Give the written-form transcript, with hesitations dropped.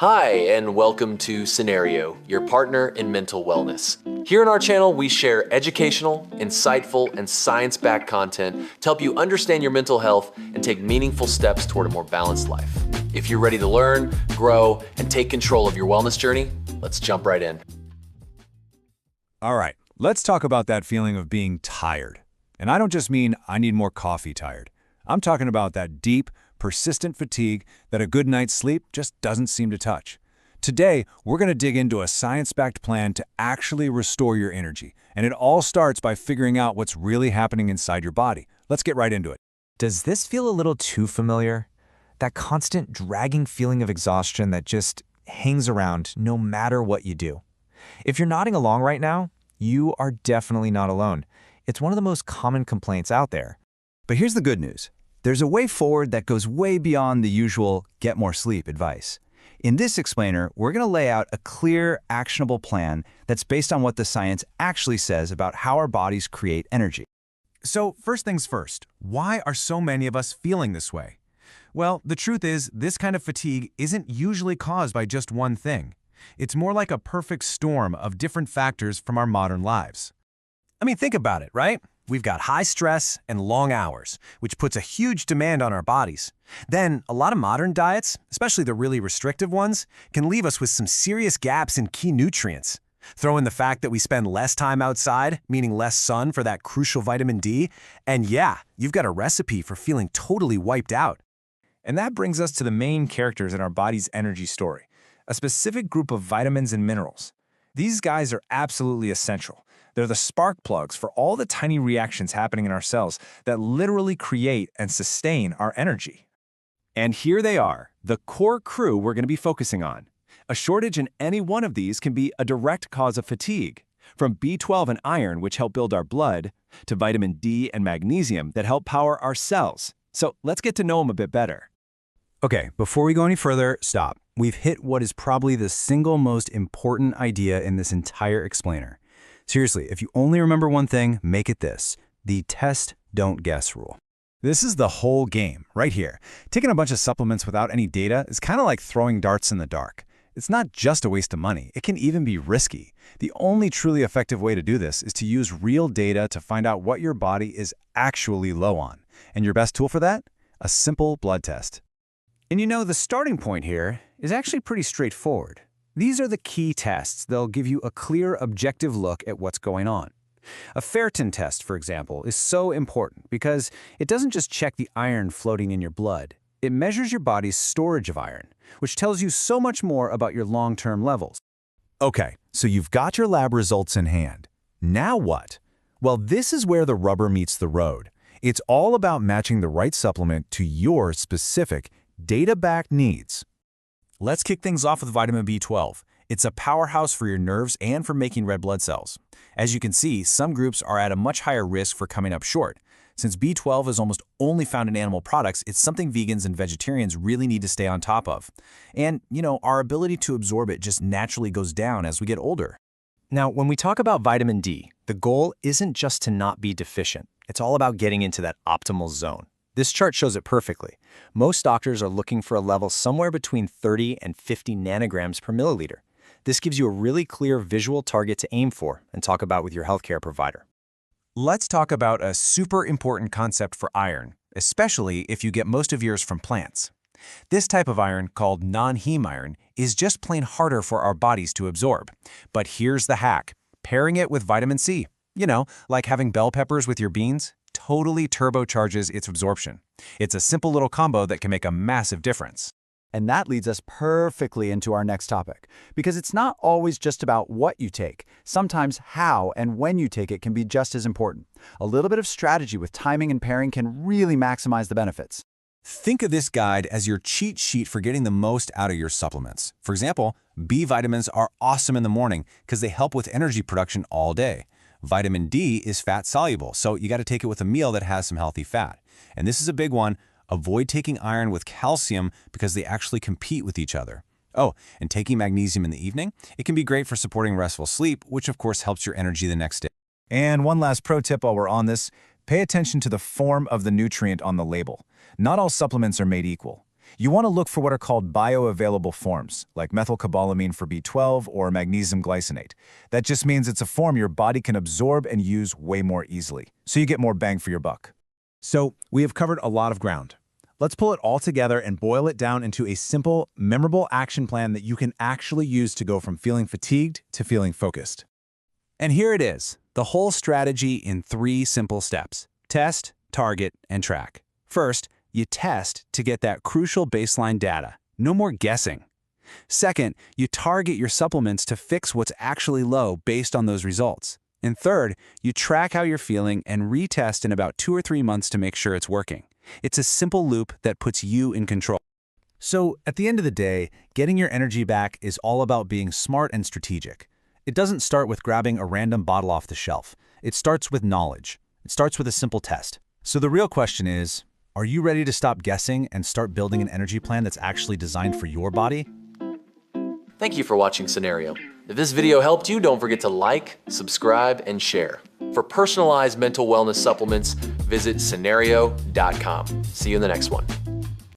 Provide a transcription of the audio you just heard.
Hi, and welcome to Cenario, your partner in mental wellness. Here on our channel, we share educational, insightful, and science-backed content to help you understand your mental health and take meaningful steps toward a more balanced life. If you're ready to learn, grow, and take control of your wellness journey, let's jump right in. All right, let's talk about that feeling of being tired. And I don't just mean I need more coffee tired. I'm talking about that deep, persistent fatigue that a good night's sleep just doesn't seem to touch. Today, we're going to dig into a science-backed plan to actually restore your energy. And it all starts by figuring out what's really happening inside your body. Let's get right into it. Does this feel a little too familiar? That constant dragging feeling of exhaustion that just hangs around no matter what you do. If you're nodding along right now, you are definitely not alone. It's one of the most common complaints out there. But here's the good news. There's a way forward that goes way beyond the usual get more sleep advice. In this explainer, we're going to lay out a clear, actionable plan that's based on what the science actually says about how our bodies create energy. So first things first, why are so many of us feeling this way? Well, the truth is, this kind of fatigue isn't usually caused by just one thing. It's more like a perfect storm of different factors from our modern lives. I mean, think about it, right? We've got high stress and long hours, which puts a huge demand on our bodies. Then, a lot of modern diets, especially the really restrictive ones, can leave us with some serious gaps in key nutrients. Throw in the fact that we spend less time outside, meaning less sun for that crucial vitamin D, and yeah, you've got a recipe for feeling totally wiped out. And that brings us to the main characters in our body's energy story, a specific group of vitamins and minerals. These guys are absolutely essential. They're the spark plugs for all the tiny reactions happening in our cells that literally create and sustain our energy. And here they are, the core crew we're going to be focusing on. A shortage in any one of these can be a direct cause of fatigue, from B12 and iron, which help build our blood, to vitamin D and magnesium that help power our cells. So let's get to know them a bit better. Okay, before we go any further, stop. We've hit what is probably the single most important idea in this entire explainer. Seriously, if you only remember one thing, make it this: the test, don't guess rule. This is the whole game, right here. Taking a bunch of supplements without any data is kind of like throwing darts in the dark. It's not just a waste of money, it can even be risky. The only truly effective way to do this is to use real data to find out what your body is actually low on. And your best tool for that? A simple blood test. And you know, the starting point here is actually pretty straightforward. These are the key tests. They'll give you a clear, objective look at what's going on. A ferritin test, for example, is so important because it doesn't just check the iron floating in your blood. It measures your body's storage of iron, which tells you so much more about your long-term levels. Okay, so you've got your lab results in hand. Now what? Well, this is where the rubber meets the road. It's all about matching the right supplement to your specific, data-backed needs. Let's kick things off with vitamin B12. It's a powerhouse for your nerves and for making red blood cells. As you can see, some groups are at a much higher risk for coming up short. Since B12 is almost only found in animal products, it's something vegans and vegetarians really need to stay on top of. And, you know, our ability to absorb it just naturally goes down as we get older. Now, when we talk about vitamin D, the goal isn't just to not be deficient. It's all about getting into that optimal zone. This chart shows it perfectly. Most doctors are looking for a level somewhere between 30 and 50 nanograms per milliliter. This gives you a really clear visual target to aim for and talk about with your healthcare provider. Let's talk about a super important concept for iron, especially if you get most of yours from plants. This type of iron, called non-heme iron, is just plain harder for our bodies to absorb. But here's the hack: pairing it with vitamin C. You know, like having bell peppers with your beans, totally turbocharges its absorption. It's a simple little combo that can make a massive difference. And that leads us perfectly into our next topic, because it's not always just about what you take. Sometimes how and when you take it can be just as important. A little bit of strategy with timing and pairing can really maximize the benefits. Think of this guide as your cheat sheet for getting the most out of your supplements. For example, B vitamins are awesome in the morning because they help with energy production all day. Vitamin D is fat-soluble, so you got to take it with a meal that has some healthy fat. And this is a big one: avoid taking iron with calcium because they actually compete with each other. Oh, and taking magnesium in the evening, it can be great for supporting restful sleep, which of course helps your energy the next day. And one last pro tip while we're on this: pay attention to the form of the nutrient on the label. Not all supplements are made equal. You want to look for what are called bioavailable forms, like methylcobalamin for B12 or magnesium glycinate. That just means it's a form your body can absorb and use way more easily, so you get more bang for your buck. So, we have covered a lot of ground. Let's pull it all together and boil it down into a simple, memorable action plan that you can actually use to go from feeling fatigued to feeling focused. And here it is, the whole strategy in 3 simple steps. Test, target, and track. First, you test to get that crucial baseline data. No more guessing. Second, you target your supplements to fix what's actually low based on those results. And third, you track how you're feeling and retest in about 2 or 3 months to make sure it's working. It's a simple loop that puts you in control. So, at the end of the day, getting your energy back is all about being smart and strategic. It doesn't start with grabbing a random bottle off the shelf. It starts with knowledge. It starts with a simple test. So the real question is, are you ready to stop guessing and start building an energy plan that's actually designed for your body? Thank you for watching Cenario. If this video helped you, don't forget to like, subscribe, and share. For personalized mental wellness supplements, visit Cenario.com. See you in the next one.